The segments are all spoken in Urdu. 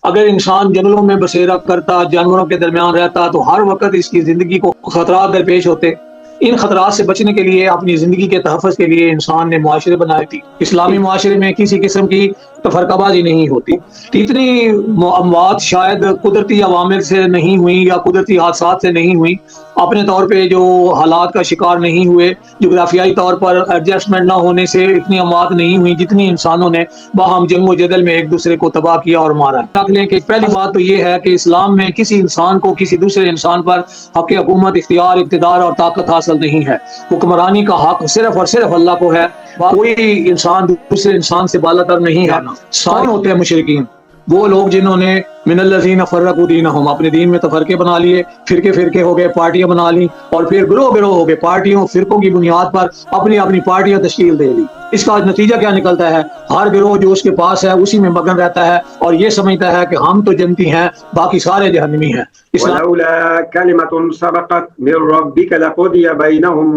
اگر انسان جنگلوں میں بسیرا کرتا، جانوروں کے درمیان رہتا، تو ہر وقت اس کی زندگی کو خطرات درپیش ہوتے۔ ان خطرات سے بچنے کے لیے، اپنی زندگی کے تحفظ کے لیے انسان نے معاشرے بنائے تھی۔ اسلامی معاشرے میں کسی قسم کی تفرقہ بازی نہیں ہوتی۔ اتنی اموات شاید قدرتی عوامل سے نہیں ہوئی یا قدرتی حادثات سے نہیں ہوئی، اپنے طور پہ جو حالات کا شکار نہیں ہوئے، جغرافیائی طور پر ایڈجسٹمنٹ نہ ہونے سے اتنی اموات نہیں ہوئی جتنی انسانوں نے باہم جنگ و جدل میں ایک دوسرے کو تباہ کیا اور مارا۔ رکھ لیں کہ پہلی بات تو یہ ہے کہ اسلام میں کسی انسان کو کسی دوسرے انسان پر حق حکومت، اختیار، اقتدار اور طاقت حاصل نہیں ہے۔ حکمرانی کا حق صرف اور صرف اللہ کو ہے۔ کوئی انسان دوسرے انسان سے بالا تر نہیں ہے۔ کون ہوتے ہیں مشرکین؟ وہ لوگ جنہوں نے من الذین فرقوا دینہم، اپنے دین میں تفرقے بنا لیے، فرقے فرقے ہو گئے، پارٹیاں بنا لی، اور پھر گروہ گروہ ہو گئے، پارٹیوں فرقوں کی بنیاد پر اپنی اپنی پارٹیاں تشکیل دے لی۔ اس کا نتیجہ کیا نکلتا ہے؟ ہر گروہ جو اس کے پاس ہے اسی میں مگن رہتا ہے اور یہ سمجھتا ہے کہ ہم تو جنتی ہیں، باقی سارے جہنمی ہیں۔ ولولا كلمة سبقت من ربك لقضي بينهم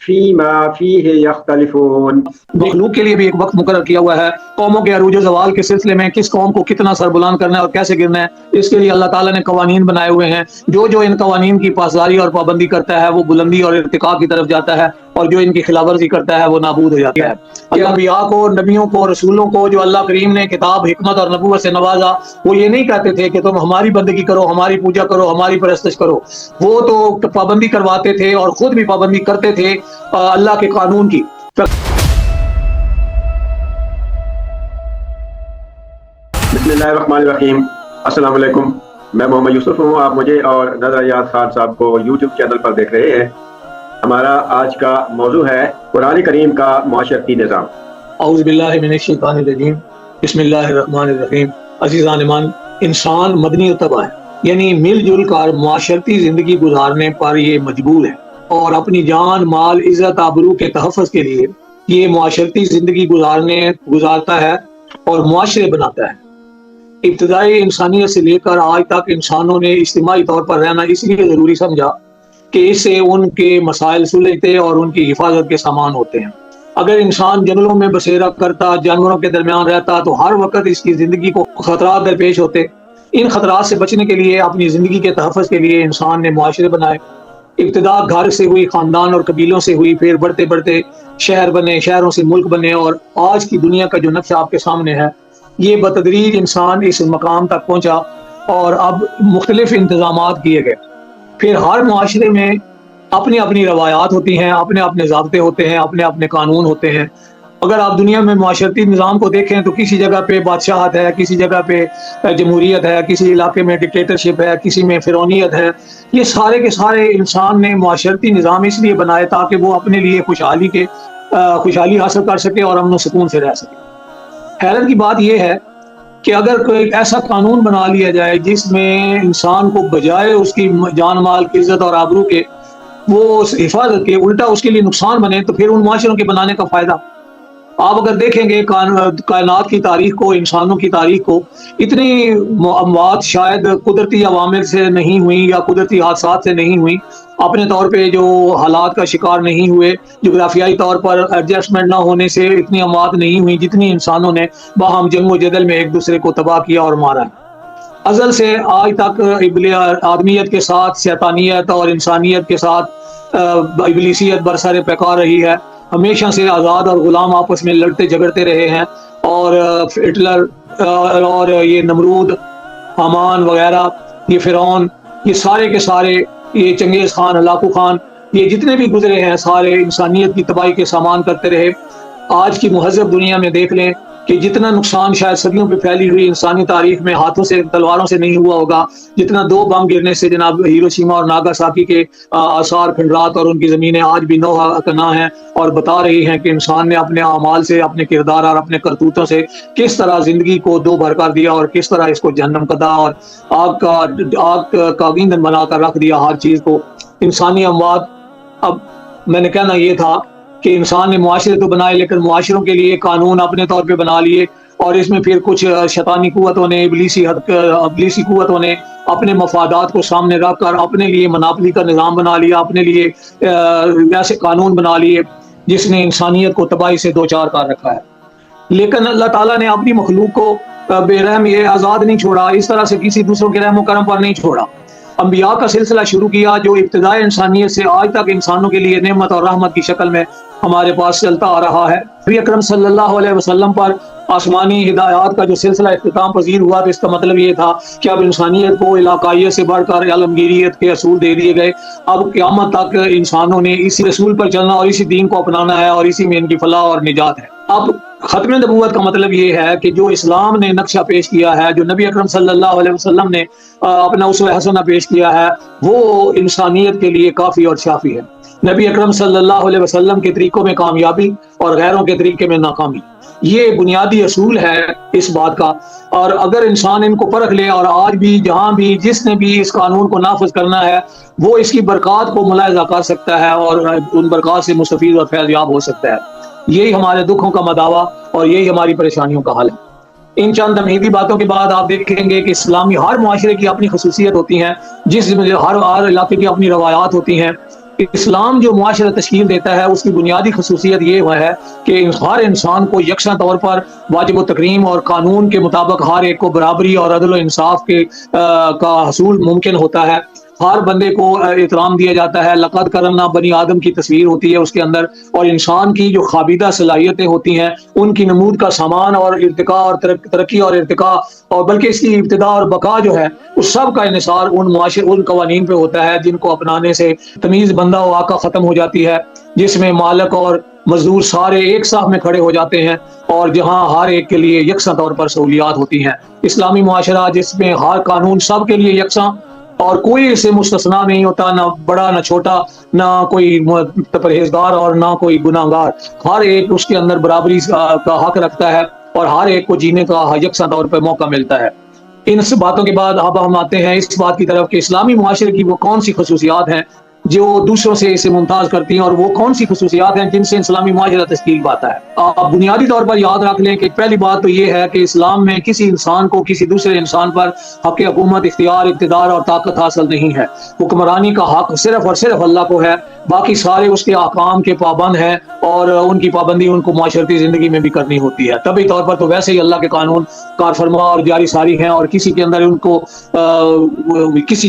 فيما فيه يختلفون۔ مخلوق کے لیے بھی ایک وقت مقرر کیا ہوا ہے۔ قوموں کے عروج و زوال کے سلسلے میں کس قوم کو کتنا سر بلند کرنا ہے اور کیسے گرنا ہے، اس کے لیے اللہ تعالیٰ نے قوانین بنائے ہوئے ہیں۔ جو جو ان قوانین کی پاسداری اور پابندی کرتا ہے وہ بلندی اور ارتقاء کی طرف جاتا ہے، اور جو ان کی خلاف ورزی کرتا ہے وہ نابود ہو جاتا ہے۔ اللہ انبیاء کو، نبیوں کو، رسولوں کو جو اللہ کریم نے کتاب، حکمت اور نبوت سے نوازا، وہ یہ نہیں کہتے تھے کہ تم ہماری بندگی کرو، ہماری پوجا کرو، ہماری پرستش کرو۔ وہ تو پابندی کرواتے تھے اور خود بھی پابندی کرتے تھے اللہ کے قانون کی۔ بسم اللہ الرحمن الرحیم۔ السلام علیکم، میں محمد یوسف ہوں۔ آپ مجھے اور نظر یاد خان صاحب کو یوٹیوب چینل پر دیکھ رہے ہیں۔ ہمارا آج کا موضوع ہے قرآن کریم کا معاشرتی نظام۔ اعوذ باللہ من الشیطان الرجیم، بسم اللہ الرحمن الرحیم۔ عزیزان ایمان، انسان مدنی طبع ہے، یعنی مل جل کر معاشرتی زندگی گزارنے پر یہ مجبور ہے، اور اپنی جان، مال، عزت، آبرو کے تحفظ کے لیے یہ معاشرتی زندگی گزارتا ہے اور معاشرے بناتا ہے۔ ابتدائی انسانیت سے لے کر آج تک انسانوں نے اجتماعی طور پر رہنا اس لیے ضروری سمجھا کہ اس سے ان کے مسائل سلجھتے اور ان کی حفاظت کے سامان ہوتے ہیں۔ اگر انسان جنگلوں میں بسیرا کرتا، جانوروں کے درمیان رہتا، تو ہر وقت اس کی زندگی کو خطرات درپیش ہوتے۔ ان خطرات سے بچنے کے لیے، اپنی زندگی کے تحفظ کے لیے انسان نے معاشرے بنائے۔ ابتدا گھر سے ہوئی، خاندان اور قبیلوں سے ہوئی، پھر بڑھتے بڑھتے شہر بنے، شہروں سے ملک بنے، اور آج کی دنیا کا جو نقشہ آپ کے سامنے ہے، یہ بتدریج انسان اس مقام تک پہنچا اور اب مختلف انتظامات کیے گئے۔ پھر ہر معاشرے میں اپنی اپنی روایات ہوتی ہیں، اپنے اپنے ضابطے ہوتے ہیں، اپنے اپنے قانون ہوتے ہیں۔ اگر آپ دنیا میں معاشرتی نظام کو دیکھیں تو کسی جگہ پہ بادشاہت ہے، کسی جگہ پہ جمہوریت ہے، کسی علاقے میں ڈکٹیٹرشپ ہے، کسی میں فرعونیت ہے۔ یہ سارے کے سارے انسان نے معاشرتی نظام اس لیے بنائے تاکہ وہ اپنے لیے خوشحالی حاصل کر سکے اور امن و سکون سے رہ سکے۔ حیرت کی بات یہ ہے کہ اگر کوئی ایسا قانون بنا لیا جائے جس میں انسان کو بجائے اس کی جان، مال، عزت اور آبرو کے وہ حفاظت کے الٹا اس کے لیے نقصان بنے، تو پھر ان معاشروں کے بنانے کا فائدہ؟ آپ اگر دیکھیں گے کائنات کی تاریخ کو، انسانوں کی تاریخ کو، اتنی اموات شاید قدرتی عوامل سے نہیں ہوئی یا قدرتی حادثات سے نہیں ہوئی، اپنے طور پہ جو حالات کا شکار نہیں ہوئے، جغرافیائی طور پر ایڈجسٹمنٹ نہ ہونے سے اتنی اموات نہیں ہوئی جتنی انسانوں نے باہم جنگ و جدل میں ایک دوسرے کو تباہ کیا اور مارا۔ ازل سے آج تک آدمیت کے ساتھ شیطانیت اور انسانیت کے ساتھ ابلیسیت برسر پیکار رہی ہے۔ ہمیشہ سے آزاد اور غلام آپس میں لڑتے جھگڑتے رہے ہیں، اور ہٹلر اور یہ نمرود، حامان وغیرہ، یہ فرعون، یہ سارے کے سارے، یہ چنگیز خان، ہلاکو خان، یہ جتنے بھی گزرے ہیں سارے انسانیت کی تباہی کے سامان کرتے رہے۔ آج کی مہذب دنیا میں دیکھ لیں کہ جتنا نقصان شاید صدیوں پہ پھیلی ہوئی انسانی تاریخ میں ہاتھوں سے، تلواروں سے نہیں ہوا ہوگا، جتنا 2 بم گرنے سے جناب ہیروشیما اور ناگاساکی کے آثار، کھنڈرات اور ان کی زمینیں آج بھی نوحہ کنا ہیں، اور بتا رہی ہیں کہ انسان نے اپنے اعمال سے، اپنے کردار اور اپنے کرتوتوں سے کس طرح زندگی کو 2 بھر کر دیا، اور کس طرح اس کو جہنم قدا اور آگ کا ایندھن بنا کر رکھ دیا ہر چیز کو۔ انسانی اموات، اب میں نے کہنا یہ تھا کہ انسان نے معاشرے تو بنائے، لیکن معاشروں کے لیے قانون اپنے طور پہ بنا لیے، اور اس میں پھر کچھ شیطانی قوتوں نے، ابلیسی قوتوں نے اپنے مفادات کو سامنے رکھ کر اپنے لیے مناپلی کا نظام بنا لیا، اپنے لیے ایسے قانون بنا لیے جس نے انسانیت کو تباہی سے دوچار کر رکھا ہے۔ لیکن اللہ تعالیٰ نے اپنی مخلوق کو بے رحم یہ آزاد نہیں چھوڑا، اس طرح سے کسی دوسروں کے رحم و کرم پر نہیں چھوڑا۔ انبیاء کا سلسلہ شروع کیا جو ابتدائی انسانیت سے آج تک انسانوں کے لیے نعمت اور رحمت کی شکل میں ہمارے پاس چلتا آ رہا ہے۔ نبی اکرم صلی اللہ علیہ وسلم پر آسمانی ہدایات کا جو سلسلہ اختتام پذیر ہوا تو اس کا مطلب یہ تھا کہ اب انسانیت کو علاقائیت سے بڑھ کر عالمگیریت کے اصول دے دیے گئے۔ اب قیامت تک انسانوں نے اسی رسول پر چلنا اور اسی دین کو اپنانا ہے اور اسی میں ان کی فلاح اور نجات ہے۔ اب ختم نبوت کا مطلب یہ ہے کہ جو اسلام نے نقشہ پیش کیا ہے، جو نبی اکرم صلی اللہ علیہ وسلم نے اپنا اسوہ حسنہ پیش کیا ہے، وہ انسانیت کے لیے کافی اور شافی ہے۔ نبی اکرم صلی اللہ علیہ وسلم کے طریقوں میں کامیابی اور غیروں کے طریقے میں ناکامی، یہ بنیادی اصول ہے اس بات کا۔ اور اگر انسان ان کو پرکھ لے اور آج بھی جہاں بھی جس نے بھی اس قانون کو نافذ کرنا ہے وہ اس کی برکات کو ملاحظہ کر سکتا ہے اور ان برکات سے مستفید اور فیض یاب ہو سکتا ہے۔ یہی ہمارے دکھوں کا مداوا اور یہی ہماری پریشانیوں کا حل ہے۔ ان چند تمہیدی باتوں کے بعد آپ دیکھیں گے کہ اسلامی ہر معاشرے کی اپنی خصوصیت ہوتی ہیں، جس میں ہر علاقے کی اپنی روایات ہوتی ہیں۔ اسلام جو معاشرہ تشکیل دیتا ہے اس کی بنیادی خصوصیت یہ ہے کہ ہر انسان کو یکساں طور پر واجب و تکریم اور قانون کے مطابق ہر ایک کو برابری اور عدل و انصاف کا حصول ممکن ہوتا ہے۔ ہر بندے کو احترام دیا جاتا ہے۔ لقد کرمنا بنی آدم کی تصویر ہوتی ہے اس کے اندر، اور انسان کی جو خوابیدہ صلاحیتیں ہوتی ہیں ان کی نمود کا سامان اور ارتقاء اور ترقی اور ارتقاء اور بلکہ اس کی ابتدا اور بقا جو ہے اس سب کا انحصار ان قوانین پہ ہوتا ہے جن کو اپنانے سے تمیز بندہ و آقا ختم ہو جاتی ہے، جس میں مالک اور مزدور سارے ایک صف میں کھڑے ہو جاتے ہیں اور جہاں ہر ایک کے لیے یکساں طور پر سہولیات ہوتی ہیں۔ اسلامی معاشرہ جس میں ہر قانون سب کے لیے یکساں اور کوئی اسے مستثنا نہیں ہوتا، نہ بڑا نہ چھوٹا، نہ کوئی پرہیزگار اور نہ کوئی گناہ گار، ہر ایک اس کے اندر برابری کا حق رکھتا ہے اور ہر ایک کو جینے کا یکساں طور پر موقع ملتا ہے۔ ان سب باتوں کے بعد اب ہم آتے ہیں اس بات کی طرف کہ اسلامی معاشرے کی وہ کون سی خصوصیات ہیں جو دوسروں سے اسے ممتاز کرتی ہیں، اور وہ کون سی خصوصیات ہیں جن سے اسلامی معاشرہ تشکیل پاتا ہے۔ آپ بنیادی طور پر یاد رکھ لیں کہ پہلی بات تو یہ ہے کہ اسلام میں کسی انسان کو کسی دوسرے انسان پر حق حکومت، اختیار، اقتدار اور طاقت حاصل نہیں ہے۔ حکمرانی کا حق صرف اور صرف اللہ کو ہے، باقی سارے اس کے احکام کے پابند ہیں اور ان کی پابندی ان کو معاشرتی زندگی میں بھی کرنی ہوتی ہے۔ طبی طور پر تو ویسے ہی اللہ کے قانون کار فرما اور جاری ساری ہیں، اور کسی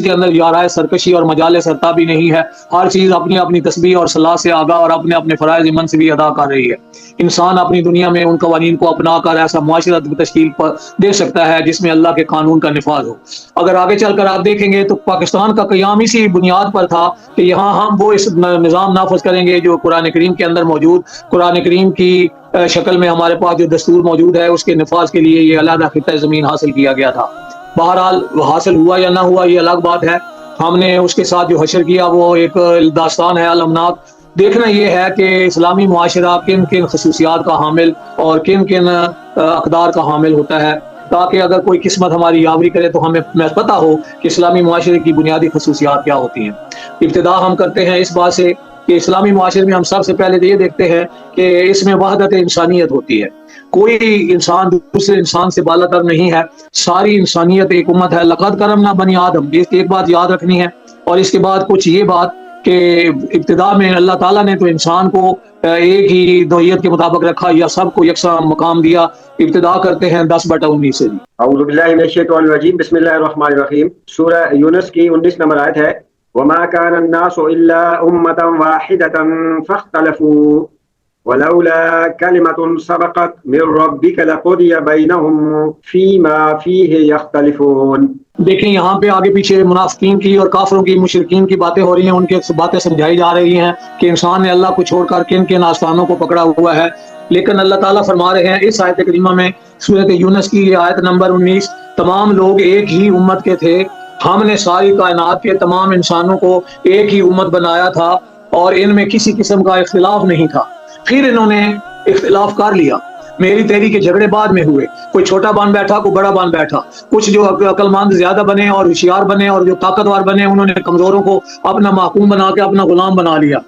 کے اندر یارائے سرکشی اور مجال سرتابی نہیں ہے۔ ہر چیز اپنی اپنی تسبیح اور صلاح سے آگاہ اور اپنے اپنے فرائض منصبی ادا کر رہی ہے۔ انسان اپنی دنیا میں ان قوانین کو اپنا کر ایسا معاشرہ تشکیل دے سکتا ہے جس میں اللہ کے قانون کا نفاذ ہو۔ اگر آگے چل کر آپ دیکھیں گے تو پاکستان کا قیام اسی بنیاد پر تھا کہ یہاں ہم وہ اس نظام نافذ کریں گے جو قرآن کریم کے اندر موجود، قرآن کریم کی شکل میں ہمارے پاس جو دستور موجود ہے اس کے نفاذ کے لیے یہ علیحدہ خطہ زمین حاصل کیا گیا تھا۔ بہرحال حاصل ہوا یا نہ ہوا یہ الگ بات ہے، ہم نے اس کے ساتھ جو حشر کیا وہ ایک داستان ہے المناک۔ دیکھنا یہ ہے کہ اسلامی معاشرہ کن کن خصوصیات کا حامل اور کن کن اقدار کا حامل ہوتا ہے، تاکہ اگر کوئی قسمت ہماری یاوری کرے تو ہمیں پتہ ہو کہ اسلامی معاشرے کی بنیادی خصوصیات کیا ہوتی ہیں۔ ابتدا ہم کرتے ہیں اس بات سے کہ اسلامی معاشرے میں ہم سب سے پہلے یہ دیکھتے ہیں کہ اس میں وحدت انسانیت ہوتی ہے۔ کوئی انسان دوسرے انسان سے بالا تر نہیں ہے، ساری انسانیت ایک امت ہے۔ لقد کرمنا بنی آدم، یہ ایک بات یاد رکھنی ہے۔ اور اس کے بعد کچھ یہ بات کہ ابتدا میں اللہ تعالیٰ نے تو انسان کو ایک ہی نوعیت کے مطابق رکھا یا سب کو یکساں مقام دیا۔ ابتدا کرتے ہیں 10/19 سے۔ اعوذ باللہ من الشیطان الرجیم، بسم اللہ الرحمن الرحیم۔ سورہ یونس کی 19 نمبر آیت ہے، وَمَا كَانَ النَّاسُ إِلَّا أُمَّةً وَاحِدَةً فَاخْتَلَفُوا وَلَوْلَا كَلِمَةٌ سَبَقَتْ مِنْ رَبِّكَ لَقُضِيَ بَيْنَهُمْ فِيمَا فِيهِ يَخْتَلِفُونَ۔ دیکھیں یہاں پہ آگے پیچھے منافقین کی اور کافروں کی، مشرکین کی باتیں ہو رہی ہیں، ان کی باتیں سمجھائی جا رہی ہیں کہ انسان نے اللہ کو چھوڑ کر کن کن آستانوں کو پکڑا ہوا ہے۔ لیکن اللہ تعالیٰ فرما رہے ہیں اس آیت کریمہ میں، سورۃ یونس کی آیت نمبر 19، تمام لوگ ایک ہی امت کے تھے۔ ہم نے ساری کائنات کے تمام انسانوں کو ایک ہی امت بنایا تھا اور ان میں کسی قسم کا اختلاف نہیں تھا۔ پھر انہوں نے اختلاف کر لیا، میری تیری کے جھگڑے بعد میں ہوئے، کوئی چھوٹا بن بیٹھا، کوئی بڑا بن بیٹھا، کچھ جو عقل مند زیادہ بنے اور ہوشیار بنے اور جو طاقتور بنے، انہوں نے کمزوروں کو اپنا محکوم بنا کے اپنا غلام بنا لیا۔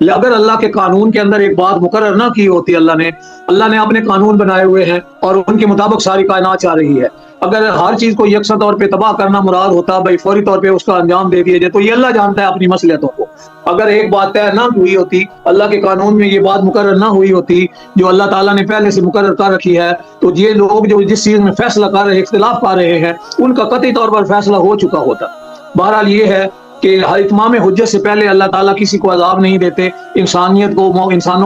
اگر اللہ کے قانون کے اندر ایک بات مقرر نہ کی ہوتی، اللہ نے اپنے قانون بنائے ہوئے ہیں اور ان کے مطابق ساری کائنات چل رہی ہے۔ اگر ہر چیز کو یکساں طور پہ تباہ کرنا مراد ہوتا، بھائی فوری طور پہ اس کا انجام دے دیا جائے، تو یہ اللہ جانتا ہے اپنی مصلحتوں کو۔ اگر ایک بات طے نہ ہوئی ہوتی، اللہ کے قانون میں یہ بات مقرر نہ ہوئی ہوتی جو اللہ تعالیٰ نے پہلے سے مقرر کر رکھی ہے، تو یہ لوگ جو جس چیز میں فیصلہ کر رہے اختلاف کر رہے ہیں ان کا قطعی طور پر فیصلہ ہو چکا ہوتا۔ بہرحال یہ ہے کہ اتمام حجت سے پہلے اللہ تعالیٰ کسی کو عذاب نہیں دیتے، انسانوں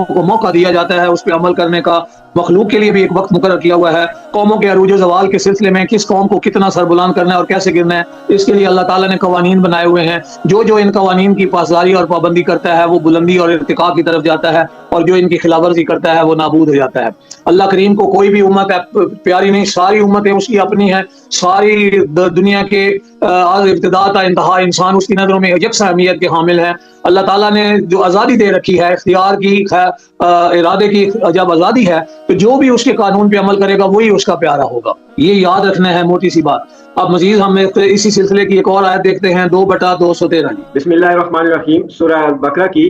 کو موقع دیا جاتا ہے اس پہ عمل کرنے کا۔ مخلوق کے لیے بھی ایک وقت مقرر کیا ہوا ہے، قوموں کے عروج و زوال کے سلسلے میں کس قوم کو کتنا سربلند کرنا ہے اور کیسے گرنا ہے، اس کے لیے اللہ تعالیٰ نے قوانین بنائے ہوئے ہیں۔ جو ان قوانین کی پاسداری اور پابندی کرتا ہے وہ بلندی اور ارتقاء کی طرف جاتا ہے، اور جو ان کی خلاف ورزی کرتا ہے وہ نابود ہو جاتا ہے۔ اللہ کریم کو کوئی بھی امت پیاری نہیں، ساری امتیں اس کی اپنی ہیں، ساری دنیا کے ابتدا تا انتہا انسان اس کی نظروں میں یکساں اہمیت کے حامل ہیں۔ اللہ تعالیٰ نے جو آزادی دے رکھی ہے، اختیار کی، ارادے کی جب آزادی ہے تو جو بھی اس کے قانون پہ عمل کرے گا وہی اس کا پیارا ہوگا، یہ یاد رکھنا ہے، موٹی سی بات۔ اب مزید ہم اسی سلسلے کی ایک اور آیت دیکھتے ہیں، 2/213 جی۔ بسم اللہ الرحمن الرحیم، سورہ البقرہ کی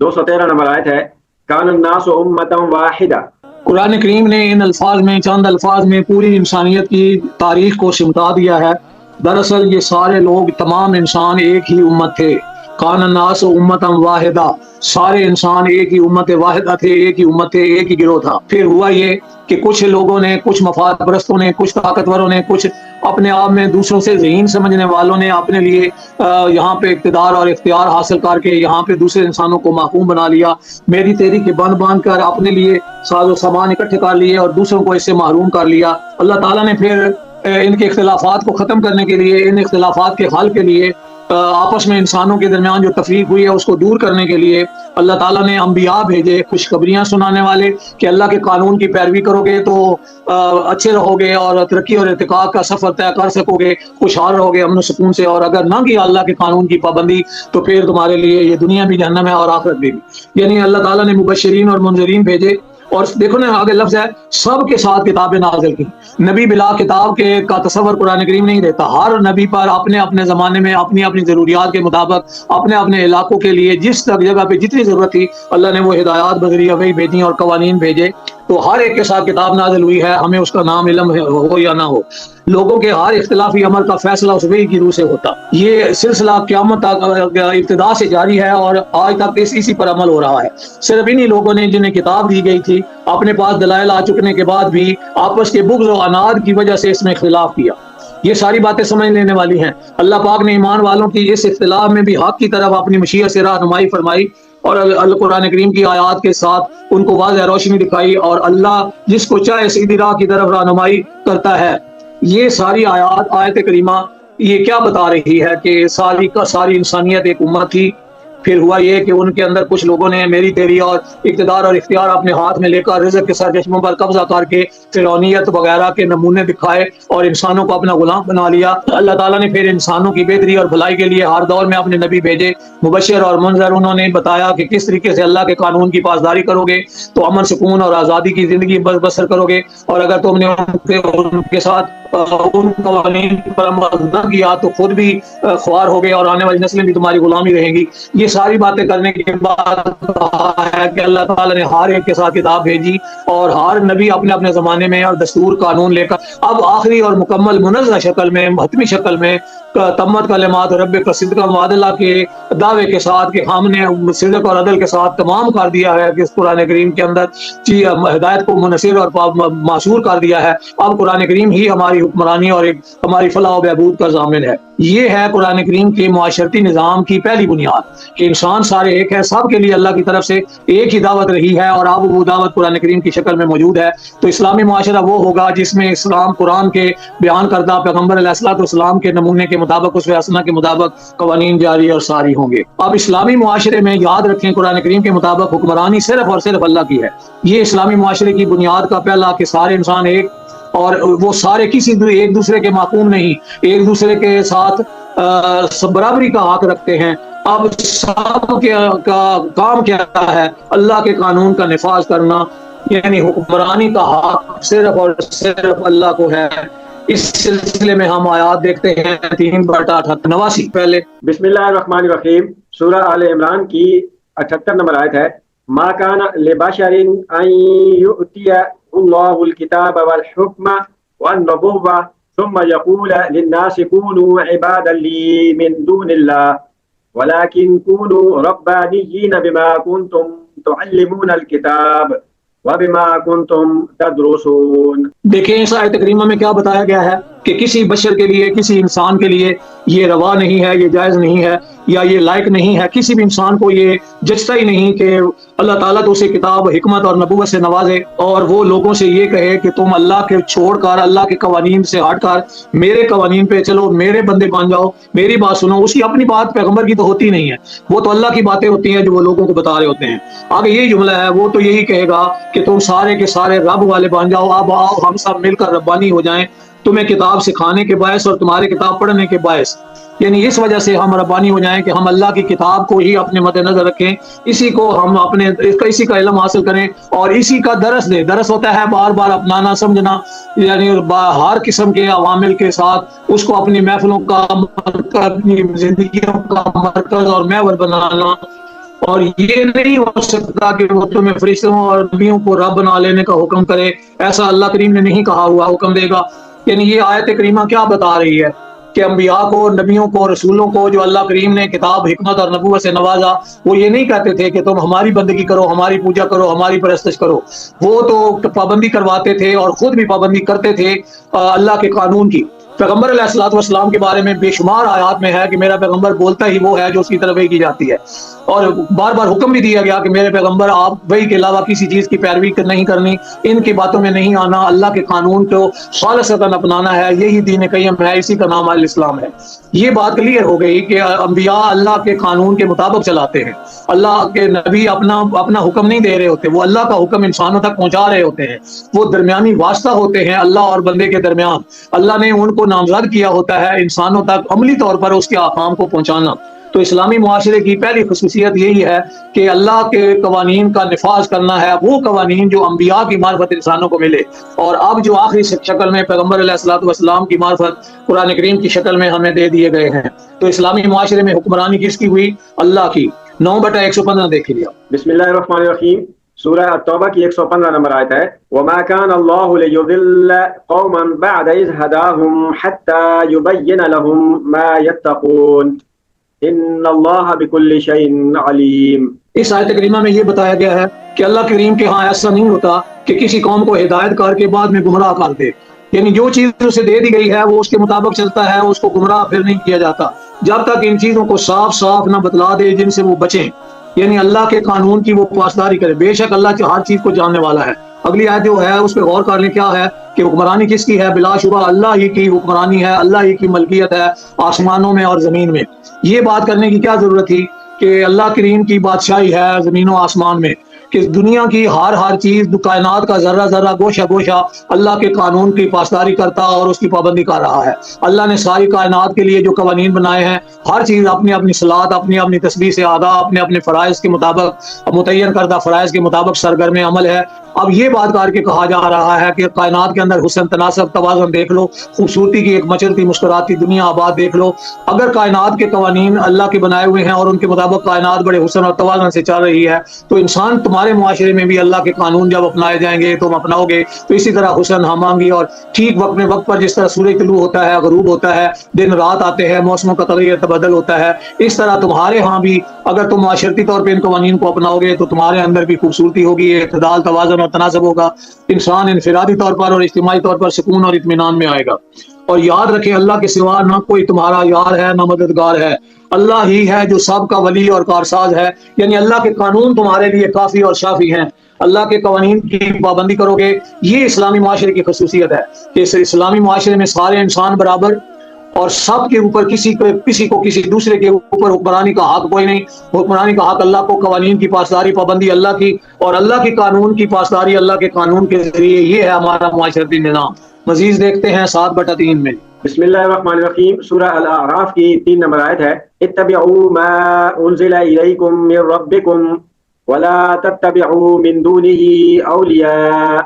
213 نمبر آیت ہے، کان الناس امۃ واحدہ۔ قرآن کریم نے ان الفاظ میں، چند الفاظ میں پوری انسانیت کی تاریخ کو سمٹا دیا ہے۔ دراصل یہ سارے لوگ، تمام انسان ایک ہی امت تھے۔ کان الناس امۃ واحدہ، سارے انسان ایک ہی امت واحدہ تھے، ایک ہی امت تھے، ایک ہی گروہ تھا۔ پھر ہوا یہ کہ کچھ لوگوں نے، کچھ مفاد پرستوں نے، کچھ طاقتوروں نے، کچھ اپنے آپ میں دوسروں سے ذہین سمجھنے والوں نے اپنے لیے یہاں پہ اقتدار اور اختیار حاصل کر کے یہاں پہ دوسرے انسانوں کو محکوم بنا لیا، میری تیری کے بند باندھ کر اپنے لیے ساز و سامان اکٹھے کر لیے اور دوسروں کو اس سے محروم کر لیا۔ اللہ تعالیٰ نے پھر ان کے اختلافات کو ختم کرنے کے لیے، ان اختلافات کے حل کے لیے، آپس میں انسانوں کے درمیان جو تفریق ہوئی ہے اس کو دور کرنے کے لیے اللہ تعالیٰ نے انبیاء بھیجے، خوشخبریاں سنانے والے کہ اللہ کے قانون کی پیروی کرو گے تو اچھے رہو گے اور ترقی اور ارتقاء کا سفر طے کر سکو گے، خوشحال رہو گے امن و سکون سے، اور اگر نہ کیا اللہ کے قانون کی پابندی تو پھر تمہارے لیے یہ دنیا بھی جہنم ہے اور آخرت بھی۔ یعنی اللہ تعالیٰ نے مبشرین اور منذرین بھیجے، اور دیکھو نا آگے لفظ ہے سب کے ساتھ کتابیں نازل کی۔ نبی بلا کتاب کے کا تصور قرآن کریم نہیں دیتا، ہر نبی پر اپنے اپنے زمانے میں اپنی اپنی ضروریات کے مطابق اپنے اپنے علاقوں کے لیے جس تک جگہ پہ جتنی ضرورت تھی اللہ نے وہ ہدایات بذریعہ وحی بھیجی اور قوانین بھیجے۔ تو ہر ایک کے ساتھ کتاب نازل ہوئی ہے، ہمیں اس کا نام علم ہو یا نہ ہو۔ لوگوں کے ہر اختلافی عمل کا فیصلہ اس وحی کی روح سے ہوتا۔ یہ سلسلہ قیامت تک ابتدا سے جاری ہے اور آج تک اسی پر عمل ہو رہا ہے۔ صرف انہی لوگوں نے جنہیں کتاب دی گئی تھی اپنے پاس دلائل آ چکنے کے بعد بھی آپس کے بغض و عناد کی وجہ سے اس میں اختلاف کیا۔ یہ ساری باتیں سمجھ لینے والی ہیں۔ اللہ پاک نے ایمان والوں کی اس اختلاف میں بھی حق کی طرف اپنی مشیت سے رہنمائی فرمائی اور قرآن کریم کی آیات کے ساتھ ان کو واضح روشنی دکھائی، اور اللہ جس کو چاہے سیدھی راہ کی طرف رہنمائی کرتا ہے۔ یہ ساری آیت کریمہ یہ کیا بتا رہی ہے کہ ساری کا ساری انسانیت ایک امت تھی۔ پھر ہوا یہ کہ ان کے اندر کچھ لوگوں نے میری تیری اور اقتدار اور اختیار اپنے ہاتھ میں لے کر رزق کے سرچشموں پر قبضہ کر کے فرعونیت وغیرہ کے نمونے دکھائے اور انسانوں کو اپنا غلام بنا لیا۔ اللہ تعالیٰ نے پھر انسانوں کی بہتری اور بھلائی کے لیے ہر دور میں اپنے نبی بھیجے، مبشر اور منذر۔ انہوں نے بتایا کہ کس طریقے سے اللہ کے قانون کی پاسداری کرو گے تو امن سکون اور آزادی کی زندگی بسر کرو گے، اور اگر تم نے ان کے ساتھ ان قوانین پر عمل نہ کیا تو خود بھی خوار ہو گئے اور آنے والی نسلیں بھی تمہاری غلامی رہیں گی۔ یہ ساری باتیں کرنے کے بعد کہا ہے کہ اللہ تعالیٰ نے ہر ایک کے ساتھ کتاب بھیجی اور ہر نبی اپنے اپنے زمانے میں اور دستور قانون لے کر اب آخری اور مکمل منزہ شکل میں، حتمی شکل میں تمت کلمات رب کا صدق معادلہ کے دعوے کے ساتھ کہ ہم نے صدق اور عدل کے ساتھ تمام کر دیا ہے کہ اس قرآن کریم کے اندر ہدایت کو منحصر اور معصور کر دیا ہے۔ اب قرآن کریم ہی ہماری حکمرانی اور ہماری فلاح و بہبود کا ضامن ہے۔ یہ ہے قرآن کریم کے معاشرتی نظام کی پہلی بنیاد کہ انسان سارے ایک ہے، سب کے لیے اللہ کی طرف سے ایک ہی دعوت رہی ہے اور اب وہ دعوت قرآن کریم کی شکل میں موجود ہے۔ تو اسلامی معاشرہ وہ ہوگا جس میں اسلام قرآن کے بیان کردہ پیغمبر علیہ الصلوۃ والسلام کے نمونے کے مطابق، اس حسنہ کے مطابق قوانین جاری اور ساری ہوں گے۔ اب اسلامی معاشرے میں یاد رکھیں قرآن کریم کے مطابق حکمرانی صرف اور صرف اللہ کی ہے۔ یہ اسلامی معاشرے کی بنیاد کا پہلا کہ سارے انسان ایک، اور وہ سارے کسی ایک دوسرے کے معقوم نہیں، ایک دوسرے کے ساتھ برابری کا حق رکھتے ہیں۔ اب سب کا کام کیا ہے؟ اللہ کے قانون کا نفاذ کرنا، یعنی حکمرانی کا حق صرف اور صرف اللہ کو ہے۔ اس سلسلے میں ہم آیات دیکھتے ہیں 3/89 پہلے۔ بسم اللہ الرحمن الرحیم، سورہ آل عمران کی 78 نمبر آیت ہے، ما کان لبشر ان یؤتی اللہ الکتاب والحکم والنبوۃ ثم یقول للناس کونوا عبادا لی من دون اللہ ولكن كونوا ربانيين بما كنتم تعلمون الكتاب وبما كنتم تدرسون. دیکھیں اس آیت کریمہ میں کیا بتایا گیا ہے کہ کسی بشر کے لیے، کسی انسان کے لیے یہ روا نہیں ہے، یہ جائز نہیں ہے، یا یہ لائق نہیں ہے، کسی بھی انسان کو یہ جچتا ہی نہیں کہ اللہ تعالیٰ تو اسے کتاب، حکمت اور نبوت سے نوازے اور وہ لوگوں سے یہ کہے کہ تم اللہ کے چھوڑ کر، اللہ کے قوانین سے ہٹ کر میرے قوانین پہ چلو، میرے بندے بن جاؤ، میری بات سنو. اس کی اپنی بات پیغمبر کی تو ہوتی نہیں ہے، وہ تو اللہ کی باتیں ہوتی ہیں جو وہ لوگوں کو بتا رہے ہوتے ہیں. آگے یہی جملہ ہے، وہ تو یہی کہے گا کہ تم سارے کے سارے رب والے بن جاؤ، اب آؤ ہم سب مل کر ربانی ہو جائیں، تمہیں کتاب سکھانے کے باعث اور تمہارے کتاب پڑھنے کے باعث. یعنی اس وجہ سے ہم ربانی ہو جائیں کہ ہم اللہ کی کتاب کو ہی اپنے مد نظر رکھیں، اسی کو ہم اسی کا علم حاصل کریں اور اسی کا درس دیں. درس ہوتا ہے بار بار اپنانا، سمجھنا، یعنی ہر قسم کے عوامل کے ساتھ اس کو اپنی محفلوں کا مرکز، اپنی زندگیوں کا مرکز اور محور بنانا. اور یہ نہیں ہو سکتا کہ وہ تمہیں فرشتوں اور نبیوں کو رب بنا لینے کا حکم کرے، ایسا اللہ کریم نے نہیں کہا ہوا حکم دے گا. یعنی یہ آیت کریمہ کیا بتا رہی ہے کہ انبیاء کو، نبیوں کو، رسولوں کو جو اللہ کریم نے کتاب، حکمت اور نبوت سے نوازا، وہ یہ نہیں کہتے تھے کہ تم ہماری بندگی کرو، ہماری پوجا کرو، ہماری پرستش کرو. وہ تو پابندی کرواتے تھے اور خود بھی پابندی کرتے تھے اللہ کے قانون کی. پیغمبر علیہ الصلوۃ والسلام کے بارے میں بے شمار آیات میں ہے کہ میرا پیغمبر بولتا ہی وہ ہے جو اس کی طرف وحی کی جاتی ہے، اور بار بار حکم بھی دیا گیا کہ میرے پیغمبر آپ وحی کے علاوہ کسی چیز کی پیروی نہیں کرنی، ان کی باتوں میں نہیں آنا، اللہ کے قانون کو خالصتاً اپنانا ہے، یہی دین قیم ہے، اسی کا نام الاسلام ہے. یہ بات کلیئر ہو گئی کہ انبیاء اللہ کے قانون کے مطابق چلاتے ہیں. اللہ کے نبی اپنا حکم نہیں دے رہے ہوتے، وہ اللہ کا حکم انسانوں تک پہنچا رہے ہوتے ہیں. وہ درمیانی واسطہ ہوتے ہیں اللہ اور بندے کے درمیان. اللہ نے ان کو نامزد کیا ہوتا ہے انسانوں تک عملی طور پر اس کے احکام کو پہنچانا. تو اسلامی معاشرے کی پہلی خصوصیت یہی ہے کہ اللہ کے قوانین کا نفاذ کرنا ہے، وہ قوانین جو انبیاء کی معرفت انسانوں کو ملے، اور اب جو آخری شکل میں پیغمبر علیہ الصلوۃ والسلام کی معرفت قرآن کریم کی شکل میں ہمیں دے دیے گئے ہیں. تو اسلامی معاشرے میں حکمرانی کس کی ہوئی؟ اللہ کی. 9/115 دیکھ لیا. بسم اللہ الرحمن الرحیم. سورہ التوبہ کی 115 نمبر آیت ہے. وما كان الله ليضل قوما بعد إذ هداهم حتى يبين لهم ما يتقون ان اللہ بكل شيء علیم. اس آیت کریمہ میں یہ بتایا گیا ہے کہ اللہ کریم کے ہاں ایسا نہیں ہوتا کہ کسی قوم کو ہدایت کر کے بعد میں گمراہ کر دے. یعنی جو چیز اسے دے دی گئی ہے وہ اس کے مطابق چلتا ہے، اس کو گمراہ پھر نہیں کیا جاتا جب تک ان چیزوں کو صاف صاف نہ بتلا دے جن سے وہ بچیں. یعنی اللہ کے قانون کی وہ پاسداری کرے. بے شک اللہ ہر چیز کو جاننے والا ہے. اگلی آیت جو ہے اس پہ غور کر لیں، کیا ہے کہ حکمرانی کس کی ہے؟ بلا شبہ اللہ ہی کی حکمرانی ہے، اللہ ہی کی ملکیت ہے آسمانوں میں اور زمین میں. یہ بات کرنے کی کیا ضرورت تھی کہ اللہ کریم کی بادشاہی ہے زمین و آسمان میں، کہ دنیا کی ہر چیز، کائنات کا ذرہ ذرہ، گوشہ گوشہ اللہ کے قانون کی پاسداری کرتا اور اس کی پابندی کر رہا ہے. اللہ نے ساری کائنات کے لیے جو قوانین بنائے ہیں، ہر چیز اپنی اپنی صلاحت، اپنی اپنی تسبیح سے ادا، اپنے اپنے فرائض کے مطابق، متعین کردہ فرائض کے مطابق سرگرم عمل ہے. اب یہ بات کر کے کہا جا رہا ہے کہ کائنات کے اندر حسن، تناسب، توازن دیکھ لو، خوبصورتی کی ایک مچلتی مسکراتی دنیا آباد دیکھ لو. اگر کائنات کے قوانین اللہ کے بنائے ہوئے ہیں اور ان کے مطابق کائنات بڑے حسن اور توازن سے چل رہی ہے، تو انسان تمہارے معاشرے میں بھی اللہ کے قانون جب اپنائے جائیں گے، تم اپناؤ گے تو اسی طرح حسن ہم آنگی. اور ٹھیک وقت میں وقت پر جس طرح سورج طلوع ہوتا ہے، غروب ہوتا ہے، دن رات آتے ہیں، موسموں کا تغیر تبدل ہوتا ہے، اس طرح تمہارے ہاں بھی اگر تم معاشرتی طور پہ ان قوانین کو اپناؤ گے تو تمہارے اندر بھی خوبصورتی ہوگی، اعتدال، توازن اور تناسب ہوگا. انسان انفرادی طور پر اور اجتماعی طور پر سکون اور اطمینان میں آئے گا. اور یاد رکھیں اللہ کے سوا نہ کوئی تمہارا یار ہے نہ مددگار ہے. اللہ ہی ہے جو سب کا ولی اور کارساز ہے. یعنی اللہ کے قانون تمہارے لیے کافی اور شافی ہیں. اللہ کے قوانین کی پابندی کرو گے. یہ اسلامی معاشرے کی خصوصیت ہے کہ اس اسلامی معاشرے میں سارے انسان برابر اور سب کے اوپر کسی کو کسی دوسرے کے اوپر حکمرانی کا حق کوئی نہیں. حکمرانی کا حق اللہ کو، قوانین کی پاسداری پابندی اللہ کی، اور اللہ کے قانون کی پاسداری اللہ کے قانون کے ذریعے. یہ ہے ہمارا معاشرتی نظام. مزید دیکھتے ہیں 7/3 میں. بسم اللہ الرحمن الرحیم. سورہ الاعراف کی 3 نمبر آیت ہے. اتبعوا ما انزل الیکم من ربکم ولا تتبعوا من دونه اولیاء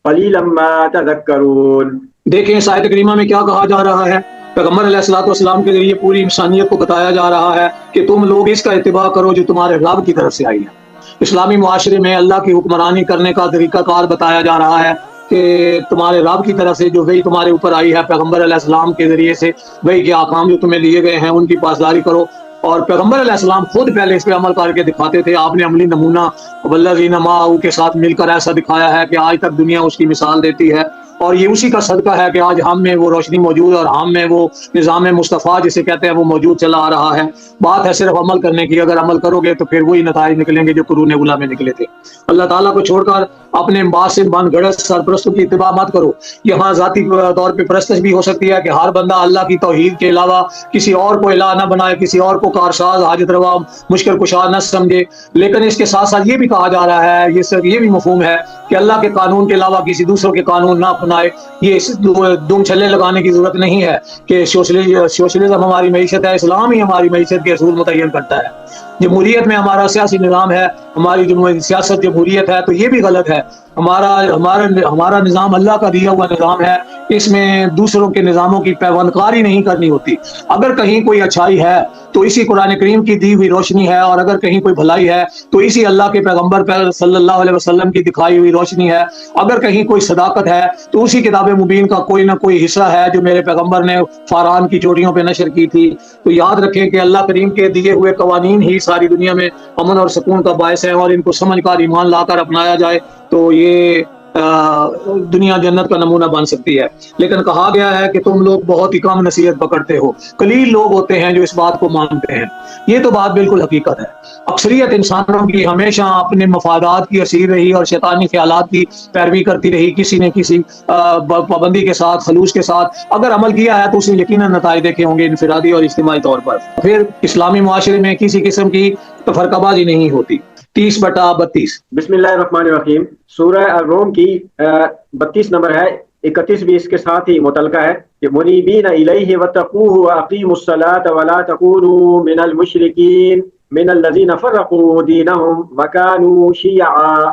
قلیلا ما تذکرون. دیکھیں اس آیت کریمہ میں کیا کہا جا رہا ہے. پیغمبر علیہ الصلوۃ والسلام کے ذریعے پوری انسانیت کو بتایا جا رہا ہے کہ تم لوگ اس کا اتباع کرو جو تمہارے رب کی طرف سے آئی ہے. اسلامی معاشرے میں اللہ کی حکمرانی کرنے کا طریقہ کار بتایا جا رہا ہے کہ تمہارے رب کی طرف سے جو وحی تمہارے اوپر آئی ہے پیغمبر علیہ السلام کے ذریعے سے، وحی کے احکام جو تمہیں لیے گئے ہیں ان کی پاسداری کرو. اور پیغمبر علیہ السلام خود پہلے اس پہ عمل کر کے دکھاتے تھے. آپ نے عملی نمونہ والذین معہ کے ساتھ مل کر ایسا دکھایا ہے کہ آج تک دنیا اس کی مثال دیتی ہے. اور یہ اسی کا صدقہ ہے کہ آج ہم میں وہ روشنی موجود اور ہم میں وہ نظام مصطفیٰ جسے کہتے ہیں وہ موجود چلا آ رہا ہے. بات ہے صرف عمل کرنے کی. اگر عمل کرو گے تو پھر وہی نتائج نکلیں گے جو قرون اولیٰ میں نکلے تھے. اللہ تعالیٰ کو چھوڑ کر اپنے باسط بن گڑت سرپرستوں کی اتباع مت کرو. یہاں ذاتی طور پہ پرستش بھی ہو سکتی ہے کہ ہر بندہ اللہ کی توحید کے علاوہ کسی اور کو الہ نہ بنائے, کسی اور کو کارساز حاجت روا مشکل کشا نہ سمجھے. لیکن اس کے ساتھ ساتھ یہ بھی کہا جا رہا ہے, یہ بھی مفہوم ہے کہ اللہ کے قانون کے علاوہ کسی دوسروں کے قانون نہ اپنائے. یہ دم چھلے لگانے کی ضرورت نہیں ہے کہ سوشلزم ہماری معیشت ہے, اسلام ہی ہماری معیشت کے اصول متعین کرتا ہے. جمہوریت میں ہمارا سیاسی نظام ہے, ہماری سیاست جمہوریت ہے, تو یہ بھی غلط ہے. ہمارا نظام اللہ کا دیا ہوا نظام ہے, اس میں دوسروں کے نظاموں کی پیوند کاری نہیں کرنی ہوتی. اگر کہیں کوئی اچھائی ہے تو اسی قرآن کریم کی دی ہوئی روشنی ہے, اور اگر کہیں کوئی بھلائی ہے تو اسی اللہ کے پیغمبر صلی اللہ علیہ وسلم کی دکھائی ہوئی روشنی ہے. اگر کہیں کوئی صداقت ہے تو اسی کتاب مبین کا کوئی نہ کوئی حصہ ہے جو میرے پیغمبر نے فاران کی چوٹیوں پہ نشر کی تھی. تو یاد رکھیں کہ اللہ کریم کے دیے ہوئے قوانین ہی ساری دنیا میں امن اور سکون کا باعث ہے, اور ان کو سمجھ کر ایمان لا کر اپنایا جائے تو یہ دنیا جنت کا نمونہ بن سکتی ہے. لیکن کہا گیا ہے کہ تم لوگ بہت ہی کم نصیحت پکڑتے ہو, قلیل لوگ ہوتے ہیں جو اس بات کو مانتے ہیں. یہ تو بات بالکل حقیقت ہے. اکثریت انسانوں کی ہمیشہ اپنے مفادات کی اسیر رہی اور شیطانی خیالات کی پیروی کرتی رہی. کسی نے کسی پابندی کے ساتھ, خلوص کے ساتھ اگر عمل کیا ہے تو اس نے یقیناً نتائج دیکھے ہوں گے انفرادی اور اجتماعی طور پر. پھر اسلامی معاشرے میں کسی قسم کی تفرقہ بازی نہیں ہوتی. 30/32. بسم اللہ الرحمن الرحیم. سورہ الروم کی 32 نمبر ہے. 31 بھی اس کے ساتھ ہی متعلقہ ہے کہ منیبین الیہ واتقوہ واقیموا الصلاۃ ولا تکونوا من المشرکین من الذین فرقوا دینہم وکانوا شیعا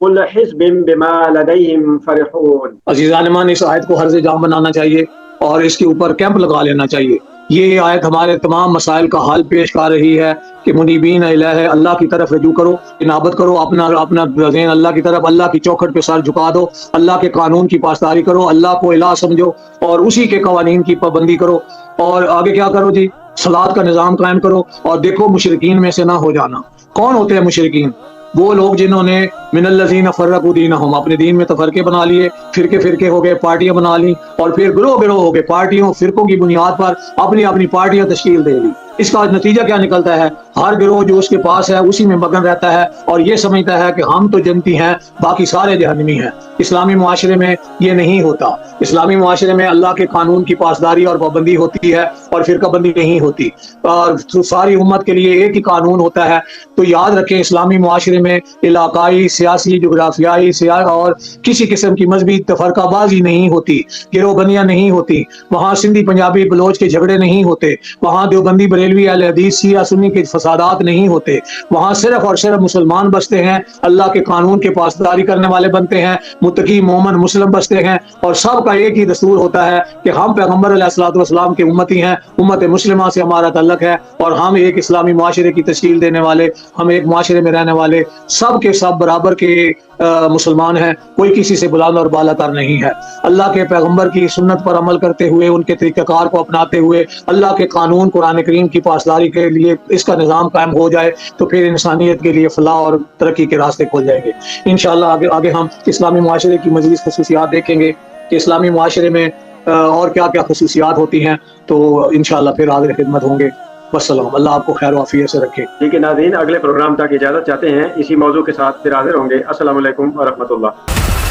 کل حزب بما لدیہم فرحون. عزیزان مان, اس آیت کو حرز جام بنانا چاہیے اور اس کے اوپر کیمپ لگا لینا چاہیے. یہ آیت ہمارے تمام مسائل کا حل پیش کر رہی ہے کہ منیبین الیہ, اللہ کی طرف رجوع کرو, انابت کرو, اپنا ذہن اللہ کی طرف, اللہ کی چوکھٹ پہ سر جھکا دو, اللہ کے قانون کی پاسداری کرو, اللہ کو الہ سمجھو اور اسی کے قوانین کی پابندی کرو. اور آگے کیا کرو جی, صلاۃ کا نظام قائم کرو. اور دیکھو مشرکین میں سے نہ ہو جانا. کون ہوتے ہیں مشرکین؟ وہ لوگ جنہوں نے من الذین فرقوا دینہم, اپنے دین میں تفرقے بنا لیے, فرقے ہو گئے, پارٹیاں بنا لی, اور پھر گروہ ہو گئے, پارٹیوں فرقوں کی بنیاد پر اپنی پارٹیاں تشکیل دے لی. اس کا نتیجہ کیا نکلتا ہے؟ ہر گروہ جو اس کے پاس ہے اسی میں مگن رہتا ہے اور یہ سمجھتا ہے کہ ہم تو جنتی ہیں, باقی سارے جہنمی ہیں. اسلامی معاشرے میں یہ نہیں ہوتا. اسلامی معاشرے میں اللہ کے قانون کی پاسداری اور پابندی ہوتی ہے اور فرقہ بندی نہیں ہوتی, اور ساری امت کے لیے ایک ہی قانون ہوتا ہے. تو یاد رکھیں, اسلامی معاشرے میں علاقائی, سیاسی, جغرافیائی اور کسی قسم کی مذہبی تفرقہ بازی نہیں ہوتی, گروہ بندیاں نہیں ہوتی. وہاں سندھی پنجابی بلوچ کے جھگڑے نہیں ہوتے, وہاں دیوبندی بریلوی اہل حدیث شیعہ سنی کے فسادات نہیں ہوتے. وہاں صرف اور صرف مسلمان بستے ہیں, اللہ کے قانون کے پاسداری کرنے والے بنتے ہیں, متقی مومن مسلم بستے ہیں, اور سب کا ایک ہی دستور ہوتا ہے کہ ہم پیغمبر علیہ الصلوۃ والسلام کے امتی ہیں, امت مسلمہ سے ہمارا تعلق ہے, اور ہم ایک اسلامی معاشرے کی تشکیل دینے والے, ہم ایک معاشرے میں رہنے والے سب کے سب برابر کے مسلمان ہیں. کوئی کسی سے بلند اور بالا تر نہیں ہے. اللہ کے پیغمبر کی سنت پر عمل کرتے ہوئے, ان کے طریقہ کار کو اپناتے ہوئے, اللہ کے قانون قرآن کریم کی پاسداری کے لیے اس کا نظام قائم ہو جائے تو پھر انسانیت کے لیے فلاح اور ترقی کے راستے کھول جائیں گے انشاءاللہ. آگے ہم اسلامی معاشرے کی مزید خصوصیات دیکھیں گے کہ اسلامی معاشرے میں اور کیا کیا خصوصیات ہوتی ہیں, تو انشاءاللہ پھر آگے خدمت ہوں گے. والسلام. اللہ آپ کو خیر و عافیت سے رکھے. ٹھیک ہے ناظرین, اگلے پروگرام تک اجازت چاہتے ہیں, اسی موضوع کے ساتھ پھر حاضر ہوں گے. السلام علیکم ورحمۃ اللہ.